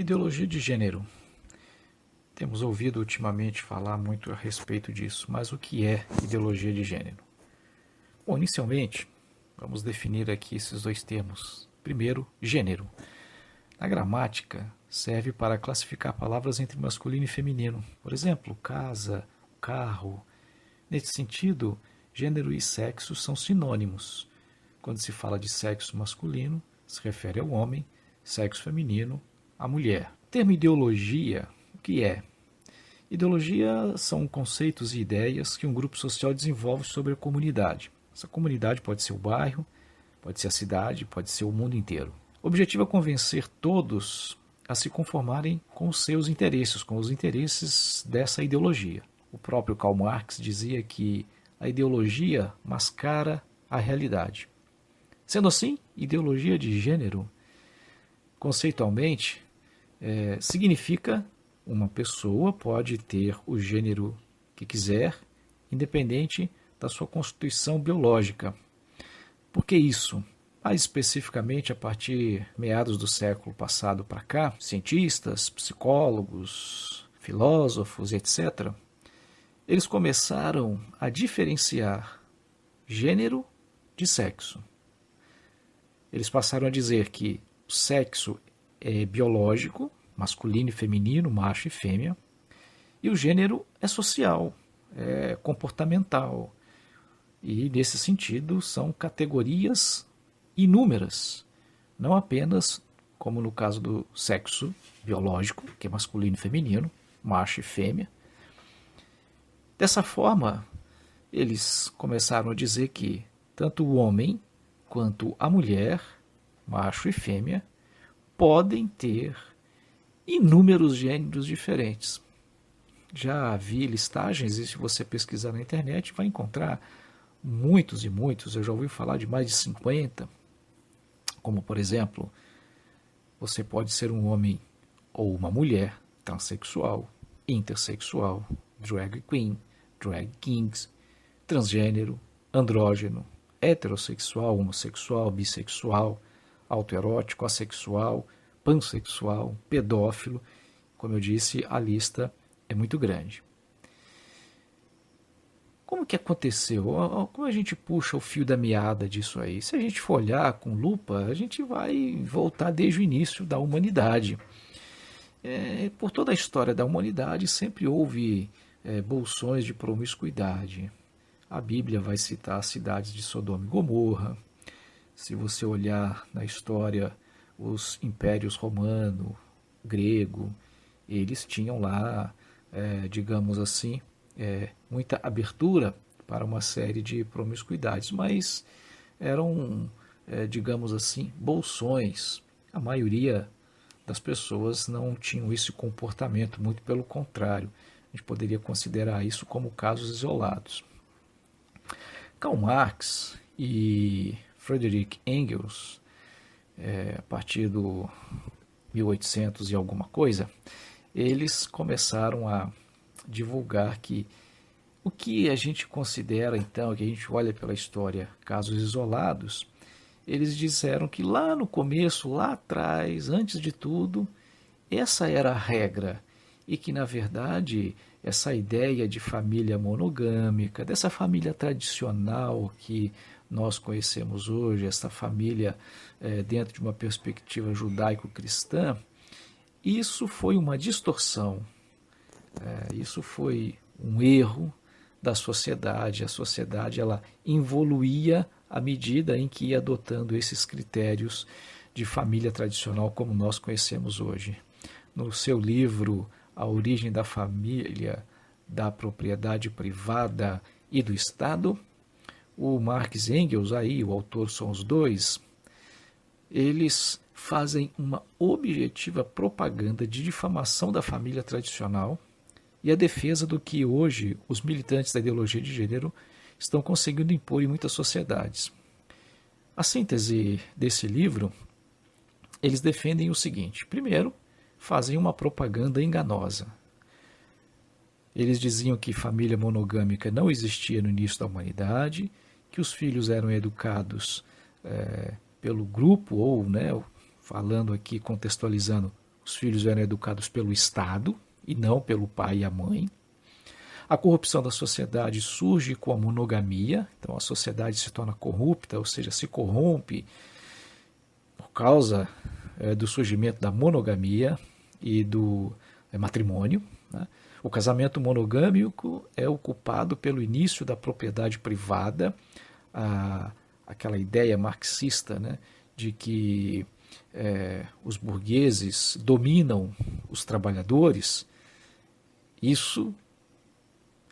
Ideologia de gênero. Temos ouvido ultimamente falar muito a respeito disso, mas o que é ideologia de gênero? Bom, inicialmente, vamos definir aqui esses dois termos. Primeiro, gênero. Na gramática, serve para classificar palavras entre masculino e feminino. Por exemplo, casa, carro. Nesse sentido, gênero e sexo são sinônimos. Quando se fala de sexo masculino, se refere ao homem, sexo feminino, à mulher. O termo ideologia, o que é? Ideologia são conceitos e ideias que um grupo social desenvolve sobre a comunidade. Essa comunidade pode ser o bairro, pode ser a cidade, pode ser o mundo inteiro. O objetivo é convencer todos a se conformarem com os seus interesses, com os interesses dessa ideologia. O próprio Karl Marx dizia que a ideologia mascara a realidade. Sendo assim, ideologia de gênero, conceitualmente, significa uma pessoa pode ter o gênero que quiser, independente da sua constituição biológica. Por que isso? Mais especificamente, a partir de meados do século passado para cá, cientistas, psicólogos, filósofos, etc., eles começaram a diferenciar gênero de sexo. Eles passaram a dizer que o sexo é biológico, masculino e feminino, macho e fêmea, e o gênero é social, é comportamental. E, nesse sentido, são categorias inúmeras, não apenas como no caso do sexo biológico, que é masculino e feminino, macho e fêmea. Dessa forma, eles começaram a dizer que tanto o homem quanto a mulher, macho e fêmea, podem ter inúmeros gêneros diferentes. Já vi listagens, e se você pesquisar na internet, vai encontrar muitos e muitos. Eu já ouvi falar de mais de 50. Como, por exemplo, você pode ser um homem ou uma mulher, transexual, intersexual, drag queen, drag kings, transgênero, andrógeno, heterossexual, homossexual, bissexual, autoerótico, assexual, pansexual, pedófilo. Como eu disse, a lista é muito grande. Como que aconteceu? Como a gente puxa o fio da meada disso aí? Se a gente for olhar com lupa, a gente vai voltar desde o início da humanidade. Por toda a história da humanidade sempre houve bolsões de promiscuidade. A Bíblia vai citar as cidades de Sodoma e Gomorra. Se você olhar na história, os impérios romano, grego, eles tinham lá, digamos assim, muita abertura para uma série de promiscuidades, mas eram, digamos assim, bolsões. A maioria das pessoas não tinham esse comportamento, muito pelo contrário. A gente poderia considerar isso como casos isolados. Karl Marx e Friedrich Engels, a partir do 1800 e alguma coisa, eles começaram a divulgar que o que a gente considera, então, que a gente olha pela história, casos isolados, eles disseram que lá no começo, lá atrás, antes de tudo, essa era a regra e que, na verdade, essa ideia de família monogâmica, dessa família tradicional que nós conhecemos hoje, essa família dentro de uma perspectiva judaico-cristã, isso foi uma distorção, isso foi um erro da sociedade. A sociedade ela evoluía à medida em que ia adotando esses critérios de família tradicional como nós conhecemos hoje. No seu livro A Origem da Família, da Propriedade Privada e do Estado, o Marx e Engels, aí o autor são os dois, eles fazem uma objetiva propaganda de difamação da família tradicional e a defesa do que hoje os militantes da ideologia de gênero estão conseguindo impor em muitas sociedades. A síntese desse livro, eles defendem o seguinte: primeiro, fazem uma propaganda enganosa. Eles diziam que família monogâmica não existia no início da humanidade, que os filhos eram educados pelo grupo, ou, falando aqui, contextualizando, os filhos eram educados pelo Estado e não pelo pai e a mãe. A corrupção da sociedade surge com a monogamia, então a sociedade se torna corrupta, ou seja, se corrompe por causa do surgimento da monogamia e do matrimônio, né? O casamento monogâmico é o culpado pelo início da propriedade privada, aquela ideia marxista, né, de que os burgueses dominam os trabalhadores. Isso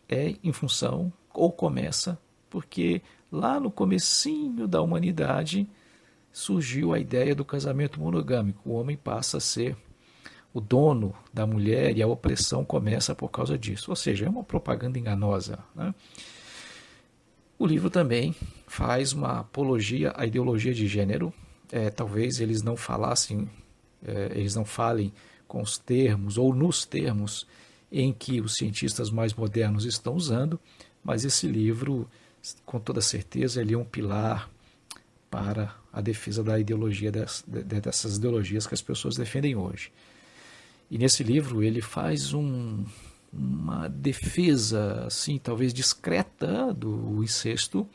é em função, ou começa, porque lá no comecinho da humanidade surgiu a ideia do casamento monogâmico. O homem passa a ser o dono da mulher e a opressão começa por causa disso. Ou seja, é uma propaganda enganosa, né? O livro também faz uma apologia à ideologia de gênero. Talvez eles não falem com os termos ou nos termos em que os cientistas mais modernos estão usando, mas esse livro, com toda certeza, ele é um pilar para a defesa da ideologia dessas ideologias que as pessoas defendem hoje. E nesse livro ele faz uma defesa, assim, talvez discreta do incesto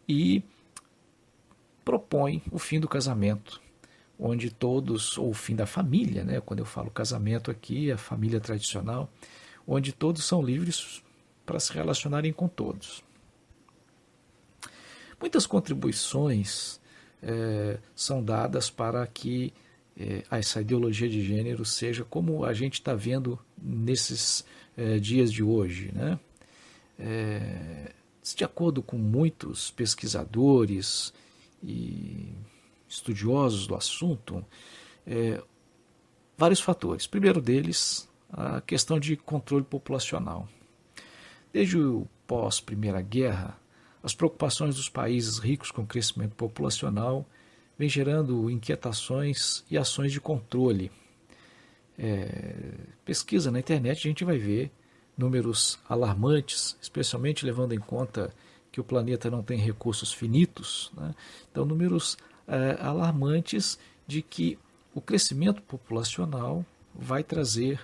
e propõe o fim do casamento, onde todos, ou o fim da família, né? Quando eu falo casamento aqui, a família tradicional, onde todos são livres para se relacionarem com todos. Muitas contribuições são dadas para que essa ideologia de gênero seja como a gente está vendo nesses dias de hoje, né? De acordo com muitos pesquisadores e estudiosos do assunto, vários fatores. Primeiro deles, a questão de controle populacional. Desde o pós-Primeira Guerra, as preocupações dos países ricos com o crescimento populacional vem gerando inquietações e ações de controle. Pesquisa na internet, a gente vai ver números alarmantes, especialmente levando em conta que o planeta não tem recursos finitos, né? Então, números alarmantes de que o crescimento populacional vai trazer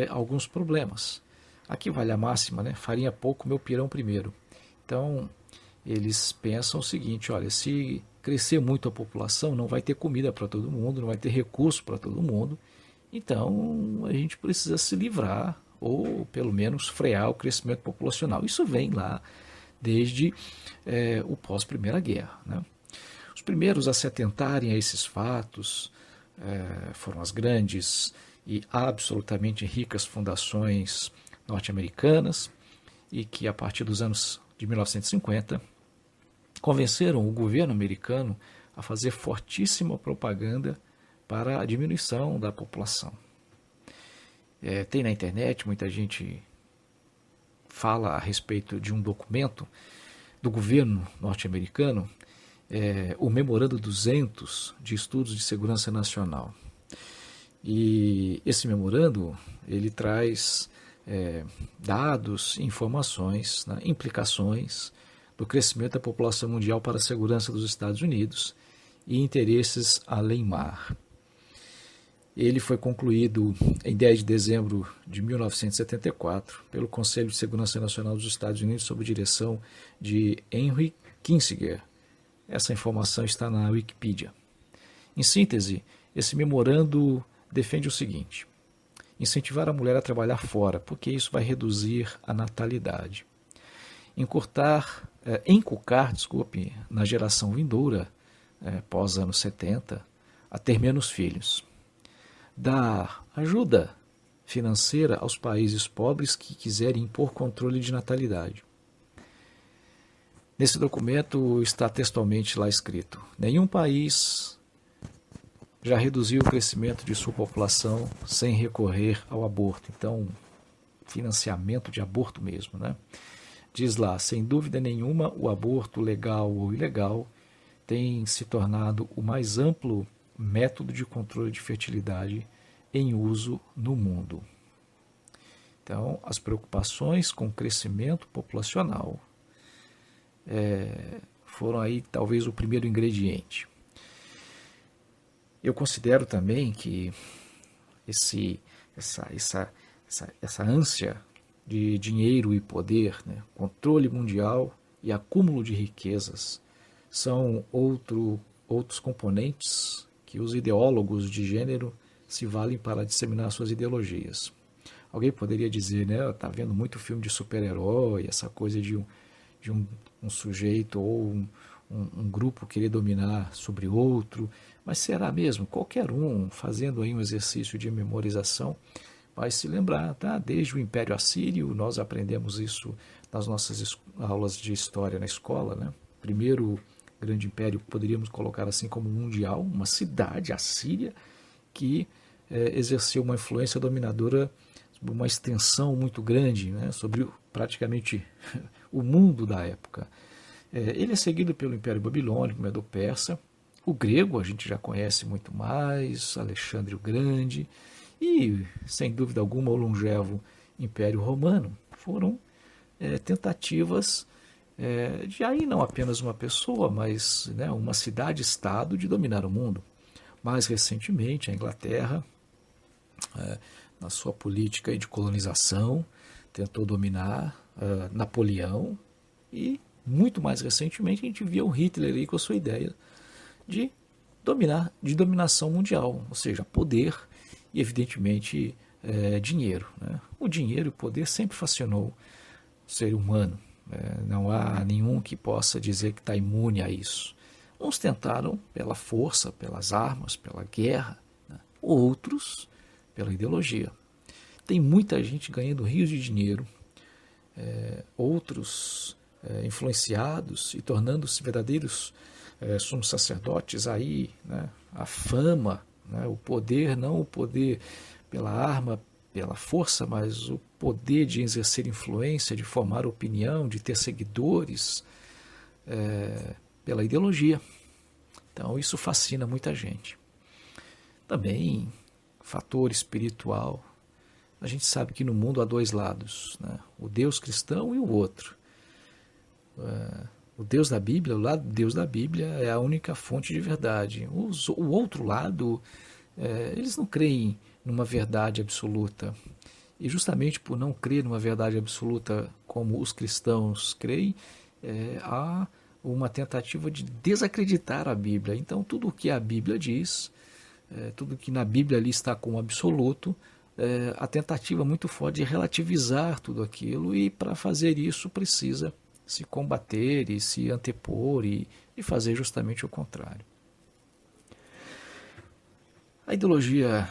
alguns problemas. Aqui vale a máxima, né? Farinha pouco, meu pirão primeiro. Então, eles pensam o seguinte: olha, se crescer muito a população, não vai ter comida para todo mundo, não vai ter recurso para todo mundo. Então, a gente precisa se livrar, ou pelo menos frear o crescimento populacional. Isso vem lá desde o pós-Primeira Guerra, né? Os primeiros a se atentarem a esses fatos foram as grandes e absolutamente ricas fundações norte-americanas, e que a partir dos anos de 1950 convenceram o governo americano a fazer fortíssima propaganda para a diminuição da população. Tem na internet, muita gente fala a respeito de um documento do governo norte-americano, o Memorando 200 de Estudos de Segurança Nacional. E esse memorando, ele traz dados, informações, né, implicações do crescimento da população mundial para a segurança dos Estados Unidos e interesses além-mar. Ele foi concluído em 10 de dezembro de 1974 pelo Conselho de Segurança Nacional dos Estados Unidos sob direção de Henry Kissinger. Essa informação está na Wikipedia. Em síntese, esse memorando defende o seguinte: incentivar a mulher a trabalhar fora, porque isso vai reduzir a natalidade. Inculcar na geração vindoura, pós anos 70, a ter menos filhos. Dar ajuda financeira aos países pobres que quiserem impor controle de natalidade. Nesse documento está textualmente lá escrito: nenhum país já reduziu o crescimento de sua população sem recorrer ao aborto. Então, financiamento de aborto mesmo, né? Diz lá: sem dúvida nenhuma, o aborto, legal ou ilegal, tem se tornado o mais amplo método de controle de fertilidade em uso no mundo. Então, as preocupações com o crescimento populacional foram aí talvez o primeiro ingrediente. Eu considero também que esse, essa ânsia de dinheiro e poder, né? Controle mundial e acúmulo de riquezas são outros componentes que os ideólogos de gênero se valem para disseminar suas ideologias. Alguém poderia dizer, né, tá vendo muito filme de super-herói, essa coisa de um sujeito ou um grupo querer dominar sobre outro, mas será mesmo? Qualquer um fazendo aí um exercício de memorização vai se lembrar, tá? Desde o Império Assírio, nós aprendemos isso nas nossas aulas de história na escola, né? Primeiro grande império, poderíamos colocar assim como mundial, uma cidade, a Síria, que exerceu uma influência dominadora, uma extensão muito grande, né, sobre praticamente o mundo da época. Ele é seguido pelo Império Babilônico, Medo-Persa, o grego a gente já conhece muito mais, Alexandre o Grande, e, sem dúvida alguma, o longevo Império Romano. Foram tentativas de aí não apenas uma pessoa, mas, né, uma cidade-estado de dominar o mundo. Mais recentemente, a Inglaterra, na sua política de colonização, tentou dominar Napoleão, e muito mais recentemente a gente via o Hitler aí com a sua ideia de dominação mundial, ou seja, poder e evidentemente dinheiro, né? O dinheiro e o poder sempre fascinou o ser humano. Não há nenhum que possa dizer que está imune a isso. Uns tentaram pela força, pelas armas, pela guerra, né? Outros pela ideologia. Tem muita gente ganhando rios de dinheiro, outros influenciados e tornando-se verdadeiros sumos sacerdotes aí, né? A fama, né? O poder, não o poder pela arma, pela força, mas o poder de exercer influência, de formar opinião, de ter seguidores, pela ideologia. Então isso fascina muita gente. Também fator espiritual. A gente sabe que no mundo há dois lados, né? O Deus cristão e o outro. O Deus da Bíblia, o lado Deus da Bíblia é a única fonte de verdade. O outro lado, eles não creem numa verdade absoluta. E justamente por não crer numa verdade absoluta como os cristãos creem, há uma tentativa de desacreditar a Bíblia. Então tudo o que a Bíblia diz, tudo que na Bíblia ali está como absoluto, a tentativa muito forte de relativizar tudo aquilo, e para fazer isso precisa se combater e se antepor e fazer justamente o contrário. A ideologia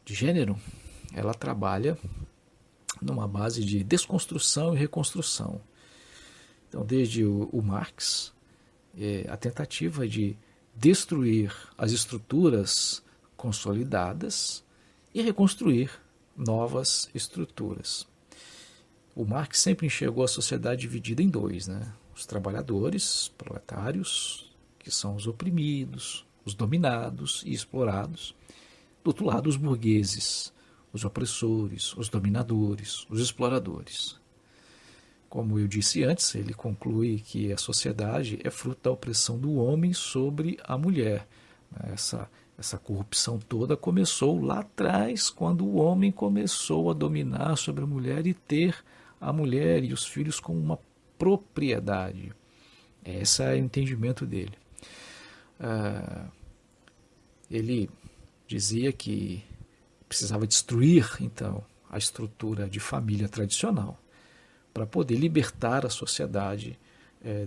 de gênero, ela trabalha numa base de desconstrução e reconstrução. Então, desde o Marx, a tentativa de destruir as estruturas consolidadas e reconstruir novas estruturas. O Marx sempre enxergou a sociedade dividida em dois, né? Os trabalhadores, proletários, que são os oprimidos, os dominados e explorados. Do outro lado, os burgueses, os opressores, os dominadores, os exploradores. Como eu disse antes, ele conclui que a sociedade é fruto da opressão do homem sobre a mulher. Essa corrupção toda começou lá atrás, quando o homem começou a dominar sobre a mulher e ter a mulher e os filhos como uma propriedade. Esse é o entendimento dele. Ele dizia que precisava destruir, então, a estrutura de família tradicional para poder libertar a sociedade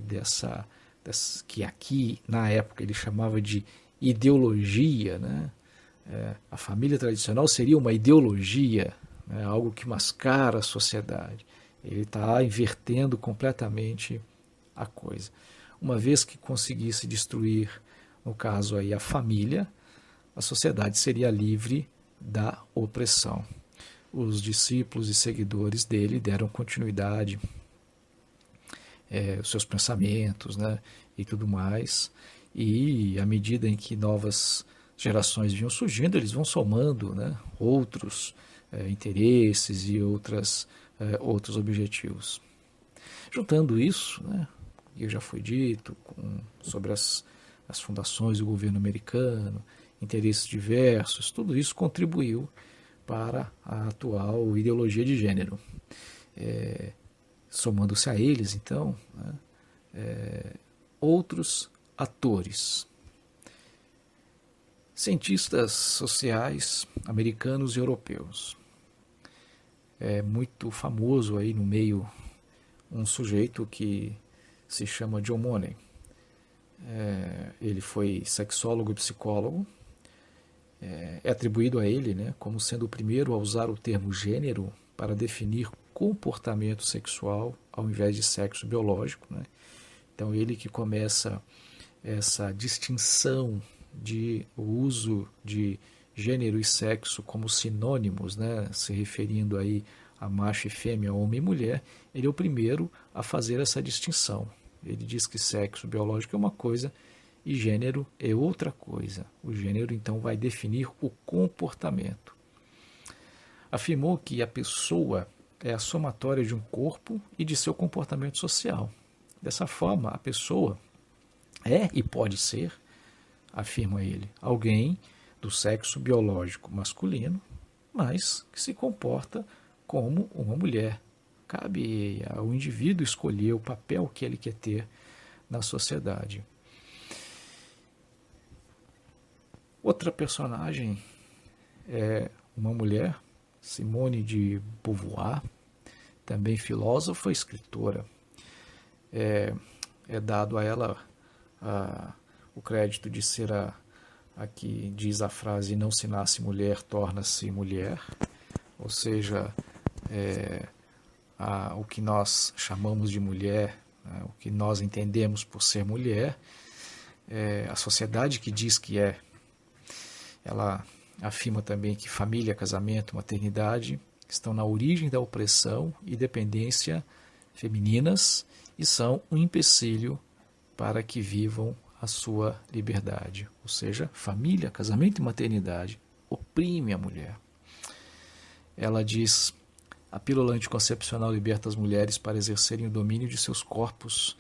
dessa que aqui, na época, ele chamava de ideologia, né? A família tradicional seria uma ideologia, né? Algo que mascara a sociedade. Ele está invertendo completamente a coisa. Uma vez que conseguisse destruir, no caso aí, a família, a sociedade seria livre da opressão. Os discípulos e seguidores dele deram continuidade aos seus pensamentos, né, e tudo mais. E à medida em que novas gerações vinham surgindo, eles vão somando, né, outros interesses e outros objetivos. Juntando isso, né, que já foi dito, sobre as fundações do governo americano, interesses diversos, tudo isso contribuiu para a atual ideologia de gênero. Somando-se a eles, então, né, outros atores, cientistas sociais americanos e europeus. É muito famoso aí no meio um sujeito que se chama John Money. Ele foi sexólogo e psicólogo. É atribuído a ele, né, como sendo o primeiro a usar o termo gênero para definir comportamento sexual ao invés de sexo biológico, né? Então ele que começa essa distinção de o uso de gênero e sexo como sinônimos, né, se referindo aí a macho e fêmea, homem e mulher, ele é o primeiro a fazer essa distinção. Ele diz que sexo biológico é uma coisa e gênero é outra coisa. O gênero, então, vai definir o comportamento. Afirmou que a pessoa é a somatória de um corpo e de seu comportamento social. Dessa forma, a pessoa é e pode ser, afirma ele, alguém do sexo biológico masculino, mas que se comporta como uma mulher. Cabe ao indivíduo escolher o papel que ele quer ter na sociedade. Outra personagem é uma mulher, Simone de Beauvoir, também filósofa e escritora. É dado a ela o crédito de ser a que diz a frase "não se nasce mulher, torna-se mulher", ou seja, o que nós chamamos de mulher, né, o que nós entendemos por ser mulher, a sociedade que diz que é. Ela afirma também que família, casamento, maternidade estão na origem da opressão e dependência femininas e são um empecilho para que vivam a sua liberdade. Ou seja, família, casamento e maternidade oprime a mulher. Ela diz: a pílula anticoncepcional liberta as mulheres para exercerem o domínio de seus corpos,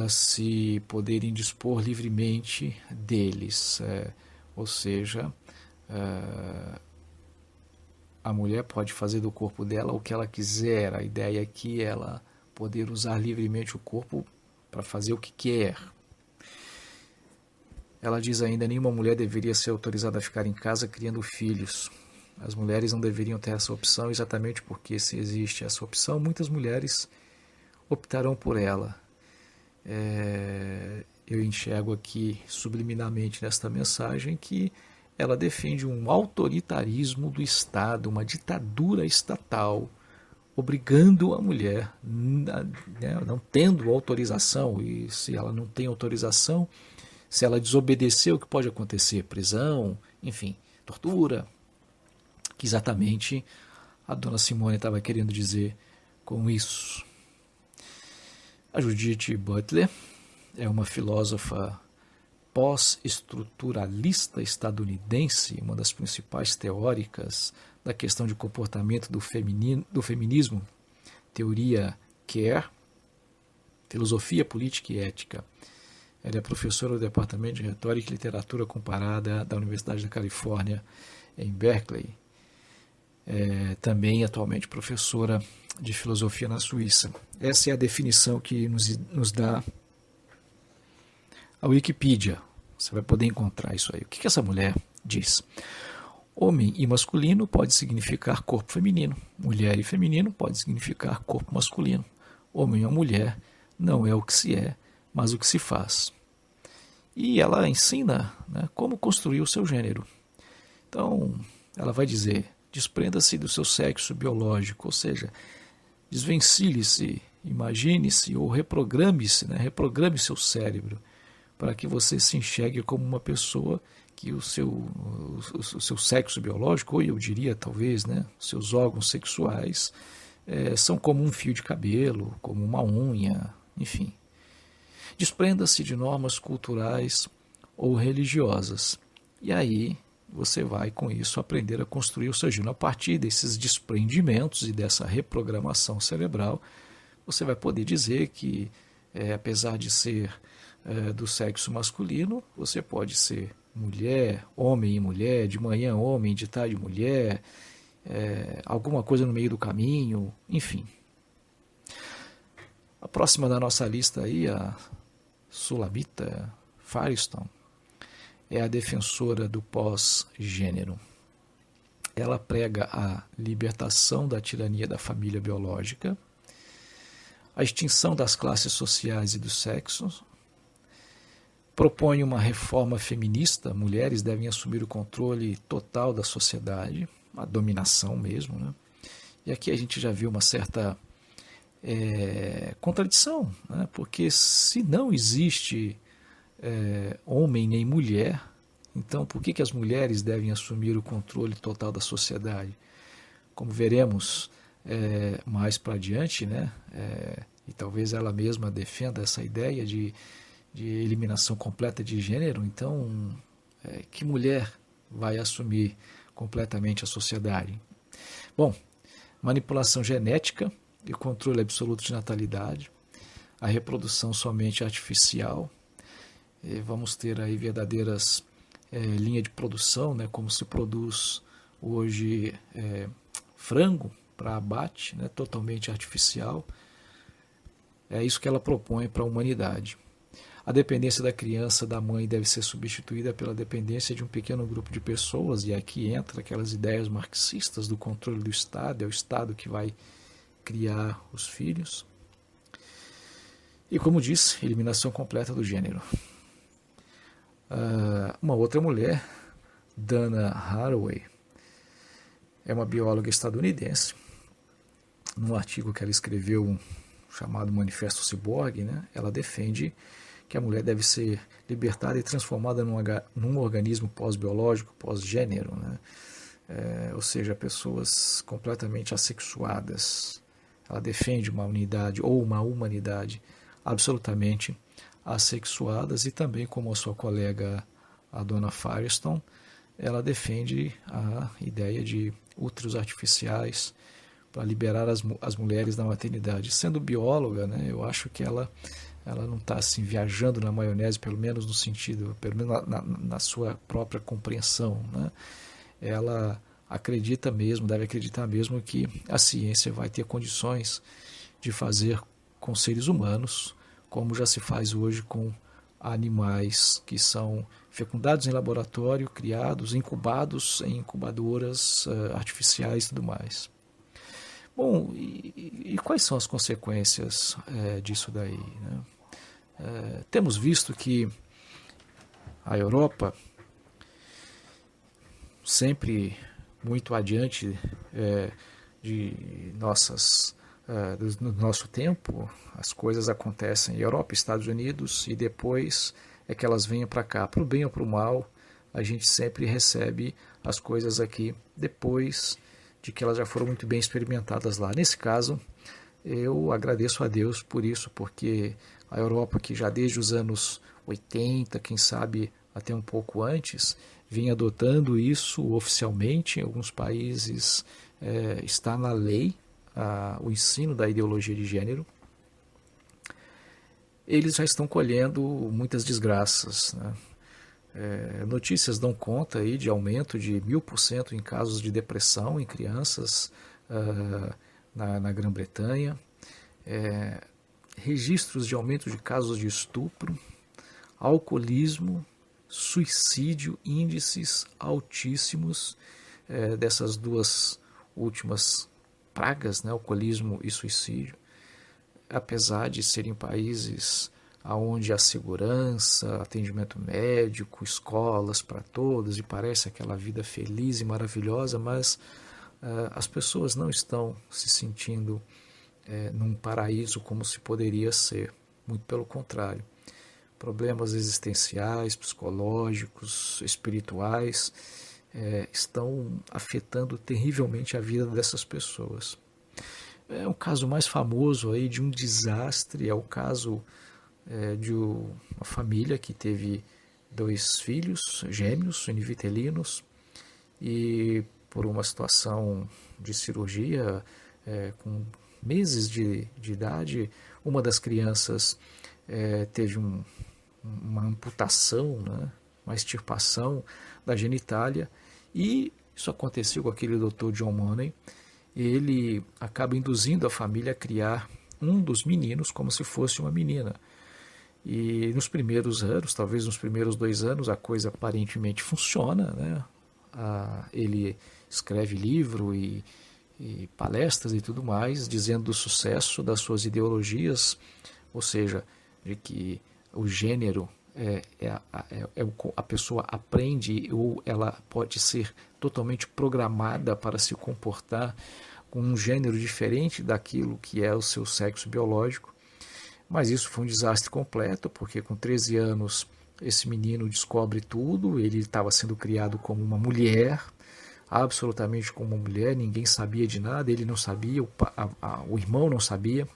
se poderem dispor livremente deles. Ou seja, a mulher pode fazer do corpo dela o que ela quiser. A ideia aqui é ela poder usar livremente o corpo para fazer o que quer. Ela diz ainda: nenhuma mulher deveria ser autorizada a ficar em casa criando filhos. As mulheres não deveriam ter essa opção, exatamente porque, se existe essa opção, muitas mulheres optarão por ela. Eu enxergo aqui subliminarmente nesta mensagem que ela defende um autoritarismo do Estado, uma ditadura estatal, obrigando a mulher, né, não tendo autorização, e se ela não tem autorização, se ela desobedecer, o que pode acontecer? Prisão, enfim, tortura, que exatamente a dona Simone estava querendo dizer com isso. A Judith Butler é uma filósofa pós-estruturalista estadunidense, uma das principais teóricas da questão de comportamento do feminismo, teoria Care, filosofia política e ética. Ela é professora do Departamento de Retórica e Literatura Comparada da Universidade da Califórnia, em Berkeley. Também atualmente professora de filosofia na Suíça. Essa é a definição que nos dá a Wikipedia. Você vai poder encontrar isso aí. O que essa mulher diz? Homem e masculino pode significar corpo feminino. Mulher e feminino pode significar corpo masculino. Homem ou mulher não é o que se é, mas o que se faz. E ela ensina, né, como construir o seu gênero. Então, ela vai dizer: desprenda-se do seu sexo biológico, ou seja, desvencilhe-se, imagine-se ou reprograme-se, né, reprograme seu cérebro, para que você se enxergue como uma pessoa que o seu sexo biológico, ou eu diria talvez, né, seus órgãos sexuais, são como um fio de cabelo, como uma unha, enfim. Desprenda-se de normas culturais ou religiosas. E aí você vai, com isso, aprender a construir o seu gênero. A partir desses desprendimentos e dessa reprogramação cerebral, você vai poder dizer que, apesar de ser do sexo masculino, você pode ser mulher, homem e mulher, de manhã homem, de tarde mulher, alguma coisa no meio do caminho, enfim. A próxima da nossa lista aí, a Sulamita Firestone, é a defensora do pós-gênero. Ela prega a libertação da tirania da família biológica, a extinção das classes sociais e dos sexos, propõe uma reforma feminista, mulheres devem assumir o controle total da sociedade, a dominação mesmo, né? E aqui a gente já viu uma certa contradição, né? Porque se não existe homem nem mulher, então por que as mulheres devem assumir o controle total da sociedade? Como veremos mais para adiante, né? E talvez ela mesma defenda essa ideia de eliminação completa de gênero, então que mulher vai assumir completamente a sociedade? Bom, manipulação genética e controle absoluto de natalidade, a reprodução somente artificial, vamos ter aí verdadeiras linhas de produção, né, como se produz hoje frango para abate, né, totalmente artificial. É isso que ela propõe para a humanidade. A dependência da criança da mãe deve ser substituída pela dependência de um pequeno grupo de pessoas, e aqui entra aquelas ideias marxistas do controle do Estado, é o Estado que vai criar os filhos. E como disse, eliminação completa do gênero. Uma outra mulher, Dana Haraway, é uma bióloga estadunidense. Num artigo que ela escreveu chamado Manifesto Ciborgue, né, ela defende que a mulher deve ser libertada e transformada num organismo pós-biológico, pós-gênero, né? Ou seja, pessoas completamente assexuadas. Ela defende uma unidade ou uma humanidade absolutamente assexuadas, e também, como a sua colega, a dona Firestone, ela defende a ideia de úteros artificiais para liberar as mulheres da maternidade. Sendo bióloga, né, eu acho que ela não está assim, viajando na maionese, pelo menos no sentido, pelo menos na sua própria compreensão, né? Ela acredita mesmo, deve acreditar mesmo que a ciência vai ter condições de fazer com seres humanos, como já se faz hoje com animais que são fecundados em laboratório, criados, incubados em incubadoras artificiais e tudo mais. Bom, e quais são as consequências disso daí, né? Temos visto que a Europa, sempre muito adiante do nosso tempo, as coisas acontecem em Europa, Estados Unidos, e depois é que elas venham para cá, para o bem ou para o mal, a gente sempre recebe as coisas aqui depois de que elas já foram muito bem experimentadas lá. Nesse caso, eu agradeço a Deus por isso, porque a Europa, que já desde os anos 80, quem sabe até um pouco antes, vinha adotando isso oficialmente. Em alguns países está na lei o ensino da ideologia de gênero. Eles já estão colhendo muitas desgraças, né? Notícias dão conta aí de aumento de 1000% em casos de depressão em crianças na Grã-Bretanha, registros de aumento de casos de estupro, alcoolismo, suicídio, índices altíssimos dessas duas últimas pragas, né, alcoolismo e suicídio, apesar de serem países onde há segurança, atendimento médico, escolas para todos, e parece aquela vida feliz e maravilhosa, mas as pessoas não estão se sentindo num paraíso como se poderia ser, muito pelo contrário. Problemas existenciais, psicológicos, espirituais estão afetando terrivelmente a vida dessas pessoas. Um caso mais famoso aí de um desastre é o caso de uma família que teve 2 filhos gêmeos, univitelinos, e por uma situação de cirurgia, com meses de idade, uma das crianças teve uma amputação, né? uma extirpação da genitália, e isso aconteceu com aquele Dr. John Money. Ele acaba induzindo a família a criar um dos meninos como se fosse uma menina. E nos primeiros anos, talvez nos primeiros 2 anos, a coisa aparentemente funciona, né? Ele escreve livro e palestras e tudo mais, dizendo do sucesso das suas ideologias, ou seja, de que o gênero a pessoa aprende, ou ela pode ser totalmente programada para se comportar com um gênero diferente daquilo que é o seu sexo biológico. Mas isso foi um desastre completo, porque com 13 anos esse menino descobre tudo. Ele estava sendo criado como uma mulher, absolutamente como uma mulher, ninguém sabia de nada, ele não sabia, o irmão não sabia.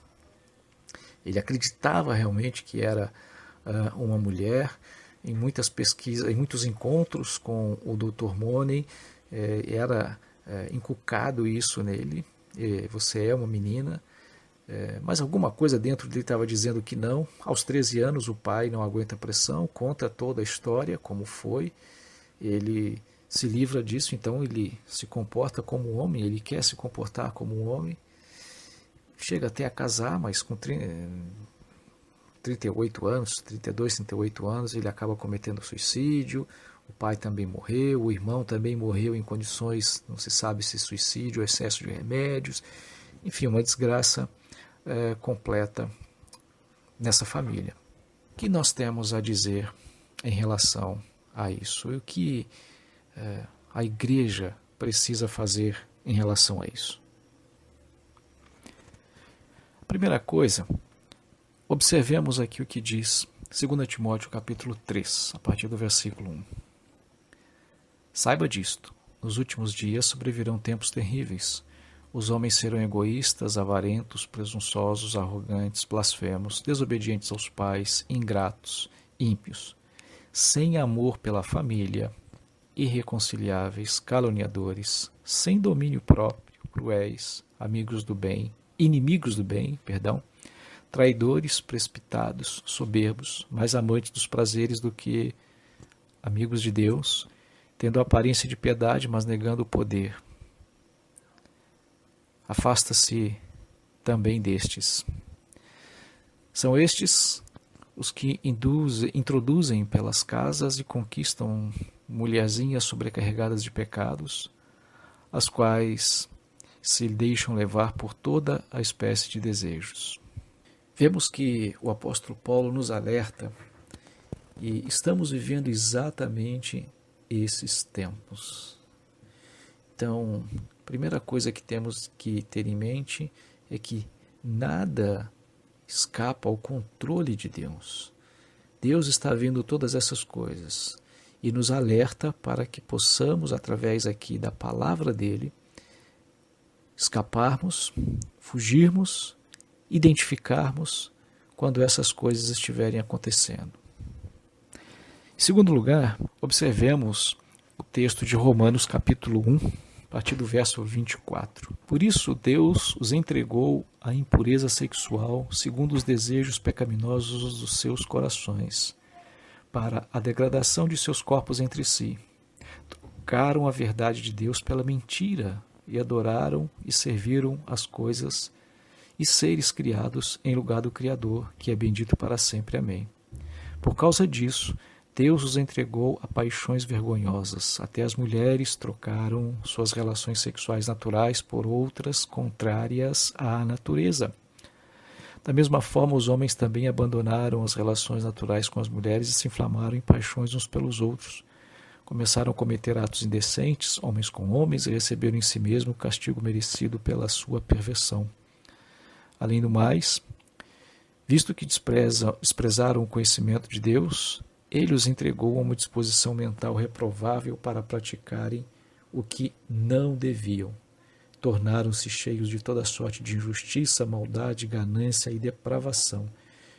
Ele acreditava realmente que era uma mulher. Em muitas pesquisas, em muitos encontros com o Dr. Money, era inculcado isso nele: você é uma menina. Mas alguma coisa dentro dele estava dizendo que não. Aos 13 anos o pai não aguenta a pressão, conta toda a história, como foi. Ele se livra disso, então ele se comporta como um homem, ele quer se comportar como um homem. Chega até a casar, mas com 38 anos, 32, 38 anos, ele acaba cometendo suicídio. O pai também morreu, o irmão também morreu em condições, não se sabe se suicídio ou excesso de remédios. Enfim, uma desgraça completa nessa família. O que nós temos a dizer em relação a isso? E o que a igreja precisa fazer em relação a isso? A primeira coisa, observemos aqui o que diz 2 Timóteo capítulo 3, a partir do versículo 1. Saiba disto: nos últimos dias sobrevirão tempos terríveis. Os homens serão egoístas, avarentos, presunçosos, arrogantes, blasfemos, desobedientes aos pais, ingratos, ímpios, sem amor pela família, irreconciliáveis, caluniadores, sem domínio próprio, cruéis, inimigos do bem, traidores, precipitados, soberbos, mais amantes dos prazeres do que amigos de Deus, tendo a aparência de piedade, mas negando o poder. Afasta-se também destes. São estes os que introduzem pelas casas e conquistam mulherzinhas sobrecarregadas de pecados, as quais se deixam levar por toda a espécie de desejos. Vemos que o apóstolo Paulo nos alerta e estamos vivendo exatamente esses tempos. Então, a primeira coisa que temos que ter em mente é que nada escapa ao controle de Deus. Deus está vendo todas essas coisas e nos alerta para que possamos, através aqui da palavra dele, escaparmos, fugirmos, identificarmos quando essas coisas estiverem acontecendo. Em segundo lugar, observemos o texto de Romanos capítulo 1, a partir do verso 24. Por isso Deus os entregou à impureza sexual segundo os desejos pecaminosos dos seus corações, para a degradação de seus corpos entre si. Trocaram a verdade de Deus pela mentira e adoraram e serviram as coisas e seres criados em lugar do Criador, que é bendito para sempre. Amém. Por causa disso, Deus os entregou a paixões vergonhosas. Até as mulheres trocaram suas relações sexuais naturais por outras contrárias à natureza. Da mesma forma, os homens também abandonaram as relações naturais com as mulheres e se inflamaram em paixões uns pelos outros. Começaram a cometer atos indecentes, homens com homens, e receberam em si mesmo o castigo merecido pela sua perversão. Além do mais, visto que desprezaram o conhecimento de Deus, ele os entregou a uma disposição mental reprovável para praticarem o que não deviam. Tornaram-se cheios de toda sorte de injustiça, maldade, ganância e depravação,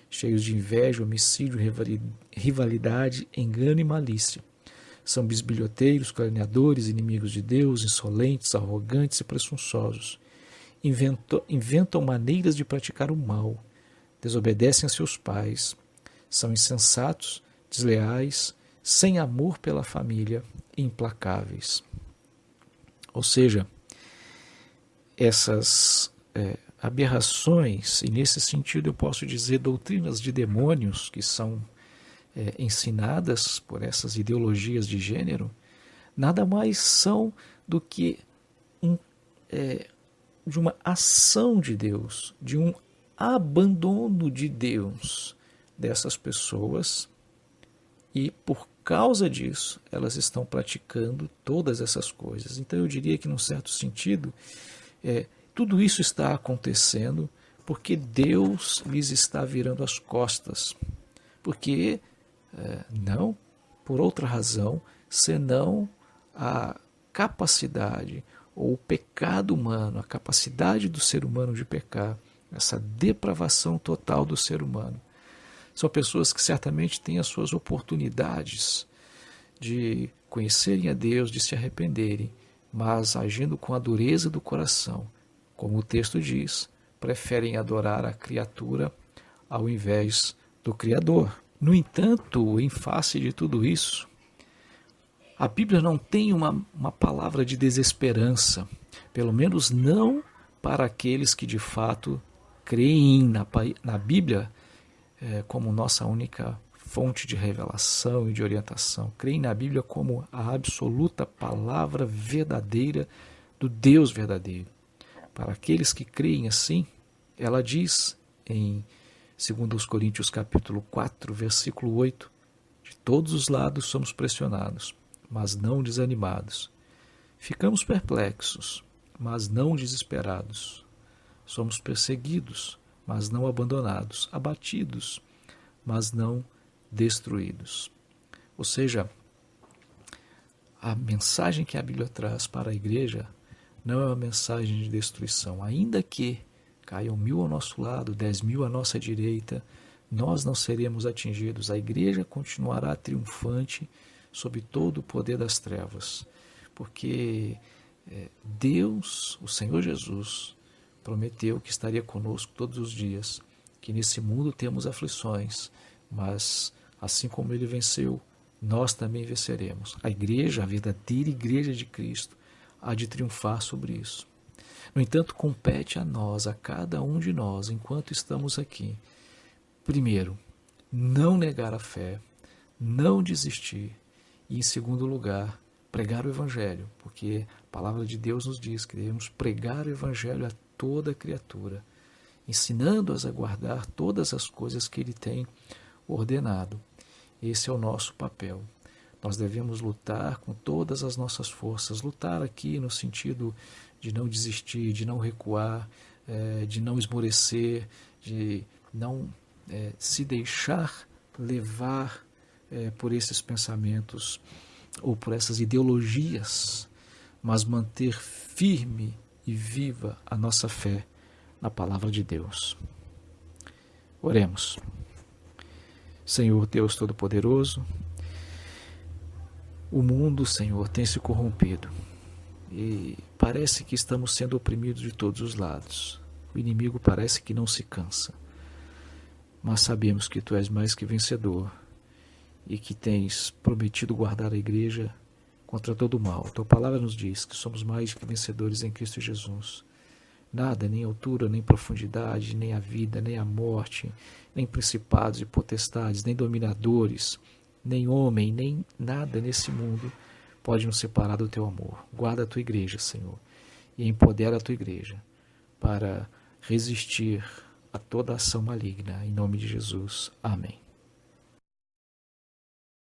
cheios de inveja, homicídio, rivalidade, engano e malícia. São bisbilhoteiros, caluniadores, inimigos de Deus, insolentes, arrogantes e presunçosos. Inventam maneiras de praticar o mal, desobedecem a seus pais, são insensatos, desleais, sem amor pela família, implacáveis. Ou seja, essas aberrações, e nesse sentido eu posso dizer doutrinas de demônios que são ensinadas por essas ideologias de gênero, nada mais são do que de uma ação de Deus, de um abandono de Deus dessas pessoas, e por causa disso elas estão praticando todas essas coisas. Então eu diria que, num certo sentido, tudo isso está acontecendo porque Deus lhes está virando as costas, porque não por outra razão senão a capacidade ou o pecado humano, a capacidade do ser humano de pecar, essa depravação total do ser humano. São pessoas que certamente têm as suas oportunidades de conhecerem a Deus, de se arrependerem, mas agindo com a dureza do coração, como o texto diz, preferem adorar a criatura ao invés do Criador. No entanto, em face de tudo isso, a Bíblia não tem uma palavra de desesperança, pelo menos não para aqueles que de fato creem na Bíblia como nossa única fonte de revelação e de orientação. Creem na Bíblia como a absoluta palavra verdadeira do Deus verdadeiro. Para aqueles que creem assim, ela diz em 2 Coríntios capítulo 4, versículo 8, de todos os lados somos pressionados, mas não desanimados. Ficamos perplexos, mas não desesperados. Somos perseguidos, mas não abandonados. Abatidos, mas não destruídos. Ou seja, a mensagem que a Bíblia traz para a igreja não é uma mensagem de destruição. Ainda que caiam 1000 ao nosso lado, 10.000 à nossa direita, nós não seremos atingidos. A igreja continuará triunfante sob todo o poder das trevas, porque Deus, o Senhor Jesus, prometeu que estaria conosco todos os dias, que nesse mundo temos aflições, mas assim como Ele venceu, nós também venceremos. A igreja, a verdadeira igreja de Cristo, há de triunfar sobre isso. No entanto, compete a nós, a cada um de nós, enquanto estamos aqui, primeiro, não negar a fé, não desistir, e, em segundo lugar, pregar o Evangelho, porque a palavra de Deus nos diz que devemos pregar o Evangelho a toda criatura, ensinando-as a guardar todas as coisas que Ele tem ordenado. Esse é o nosso papel. Nós devemos lutar com todas as nossas forças, lutar aqui no sentido de não desistir, de não recuar, de não esmorecer, de não se deixar levar por esses pensamentos ou por essas ideologias, mas manter firme e viva a nossa fé na palavra de Deus. Oremos. Senhor Deus Todo-Poderoso, o mundo, Senhor, tem se corrompido e parece que estamos sendo oprimidos de todos os lados. O inimigo parece que não se cansa, mas sabemos que Tu és mais que vencedor e que tens prometido guardar a igreja contra todo o mal. Tua palavra nos diz que somos mais que vencedores em Cristo Jesus. Nada, nem altura, nem profundidade, nem a vida, nem a morte, nem principados e potestades, nem dominadores, nem homem, nem nada nesse mundo pode nos separar do Teu amor. Guarda a Tua igreja, Senhor, e empodera a Tua igreja para resistir a toda ação maligna. Em nome de Jesus. Amém.